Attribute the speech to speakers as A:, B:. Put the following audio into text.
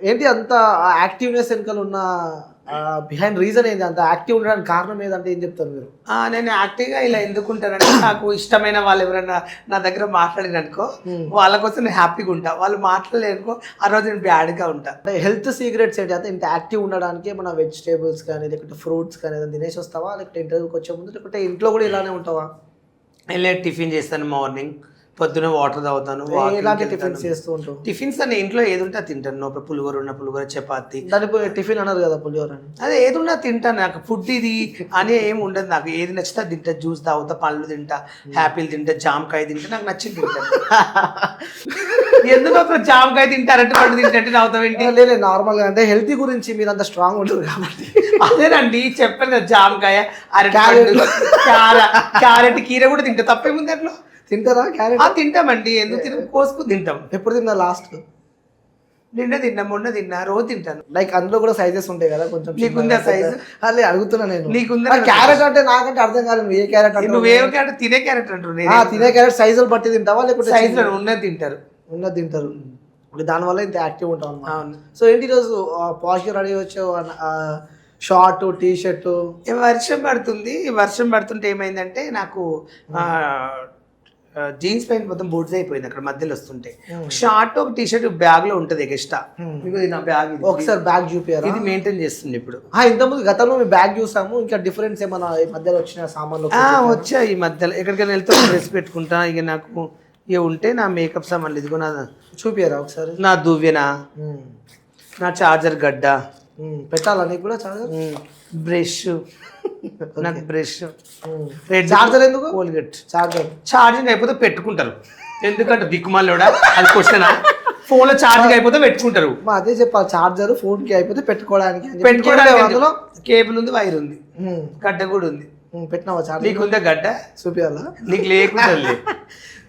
A: ఏంటి అంత యాక్టివ్నెస్ వెనకాల ఉన్న బిహైండ్ రీజన్ ఏంటి, అంత యాక్టివ్ ఉండడానికి కారణం ఏదంటే ఏం చెప్తారు మీరు?
B: నేను యాక్టివ్గా ఇలా ఎందుకుంటానంటే నాకు ఇష్టమైన వాళ్ళు ఎవరైనా నా దగ్గర మాట్లాడిననుకో వాళ్ళ కోసం నేను హ్యాపీగా ఉంటా. వాళ్ళు మాట్లాడలేనుకో ఆ రోజు నేను బ్యాడ్గా ఉంటా.
A: అంటే హెల్త్ సీక్రెట్స్ ఏంటి అంటే ఇంత యాక్టివ్ ఉండడానికి మన వెజిటేబుల్స్ కానీ లేకపోతే ఫ్రూట్స్ కానీ ఏదైనా తినేసి వస్తావా, లేకపోతే ఇంటర్వ్యూకి వచ్చే ముందు, లేకపోతే ఇంట్లో కూడా ఇలానే ఉంటావా?
B: వెళ్ళే టిఫిన్ చేస్తాను, మార్నింగ్ పొద్దున వాటర్ తాగుతాను.
A: ఎలాంటి టిఫిన్స్ చేస్తూ ఉంటావు?
B: టిఫిన్స్ అని ఇంట్లో ఏది ఉంటే తింటాను. నో పులిహోర ఉన్న పులిహోర, చపాతి.
A: దానికి టిఫిన్ అన్నారు కదా పులిహోర అని.
B: అదే ఏది ఉన్నా తింటాను. నాకు ఫుడ్ ఇది అని ఏమి ఉండదు. నాకు ఏది నచ్చితే తింటా. జ్యూస్ తాగుతా, పళ్ళు తింటా, హ్యాపీలు తింటా, జామకాయ తింటా, నాకు నచ్చింది తింటాను. ఎందుకు అప్పుడు జామకాయ తింటారంటే పండు తింటే నవ్వుతావేంటి?
A: లేదు నార్మల్గా అంటే హెల్తీ గురించి మీరు అంత స్ట్రాంగ్ ఉంటుంది కాబట్టి.
B: అదేనండి చెప్పాను కదా, జామకాయ, క్యారెట్, కీర కూడా తింటా. తప్పేముంది అట్లా?
A: తింటారా క్యారెట్?
B: తింటామండి. ఎందుకు తిన కోసుకుని తింటాం.
A: ఎప్పుడు తిన్నా లాస్ట్?
B: నిన్న తిన్నా, మొన్న తిన్నా, రోజు తింటాను.
A: లైక్ అందులో కూడా సైజెస్ ఉంటాయి కదా కొంచెం.
B: నీకుందా సైజు?
A: అదే అడుగుతున్నా నేను.
B: నీకుందా?
A: క్యారెట్ అంటే నాకంటే అర్థం కాలేదు. ఏ క్యారెట్ అంటే?
B: నువ్వు ఏ క్యారెట్? తినే క్యారెట్ అంటున్నా.
A: తినే క్యారెట్ సైజులు బట్టి తింటావా లేకపోతే
B: సైజులో ఉన్నది తింటారు?
A: ఉన్నది తింటారు. దానివల్ల ఇంత యాక్టివ్ ఉంటాం అన్నమాట.
B: అవును.
A: సో ఏంటి ఈరోజు పాష్గా రెడీ వచ్చావు, షార్ట్ టీ షర్టు.
B: వర్షం పడుతుంది. వర్షం పడుతుంటే ఏమైందంటే నాకు జీన్స్ ప్యాంట్ మొత్తం బూట్స్ అయిపోయింది అక్కడ మధ్యలో వస్తుంటే. షార్ట్ ఒక టీ షర్ట్ బ్యాగ్ లో ఉంటుంది ఎక్స్ట్రా. నా బ్యాగ్
A: ఒకసారి బ్యాగ్ చూపియారా?
B: ఇది మెయింటైన్ చేస్తుంది ఇప్పుడు.
A: ఇంతకుముందు గతంలో మీ బ్యాగ్ చూసాము. ఇంకా డిఫరెన్స్ ఏమన్నా ఈ మధ్యలో వచ్చిన సామాన్లు?
B: వచ్చా ఈ మధ్యలో. ఎక్కడికైనా వెళ్తే డ్రెస్ పెట్టుకుంటా. ఇక నాకు ఇక ఉంటే నా మేకప్ సామాన్లు ఇదిగో నా
A: చూపియారా ఒకసారి?
B: నా దువ్వెన, నా చార్జర్ గడ్డ
A: పెట్టాలా నీకు కూడా చార్జర్?
B: బ్రష్, నాకు బ్రష్,
A: చార్జర్ ఎందుకు?
B: కోల్గేట్.
A: ఛార్జింగ్
B: అయిపోతే పెట్టుకుంటారు. ఎందుకంటే దిక్కుమాలోడా అది క్వశ్చనా? ఫోన్ లో ఛార్జింగ్ అయిపోతే పెట్టుకుంటారు.
A: అదే చెప్పాలి, ఛార్జర్ ఫోన్ కి అయిపోతే పెట్టుకోవడానికి.
B: అందులో కేబుల్ ఉంది, వైర్ ఉంది, గడ్డ కూడా ఉంది.
A: పెట్టినావా ఛార్జర్?
B: నీకుందా గడ్డ?
A: చూపియాలా?
B: నీకు లేకుండా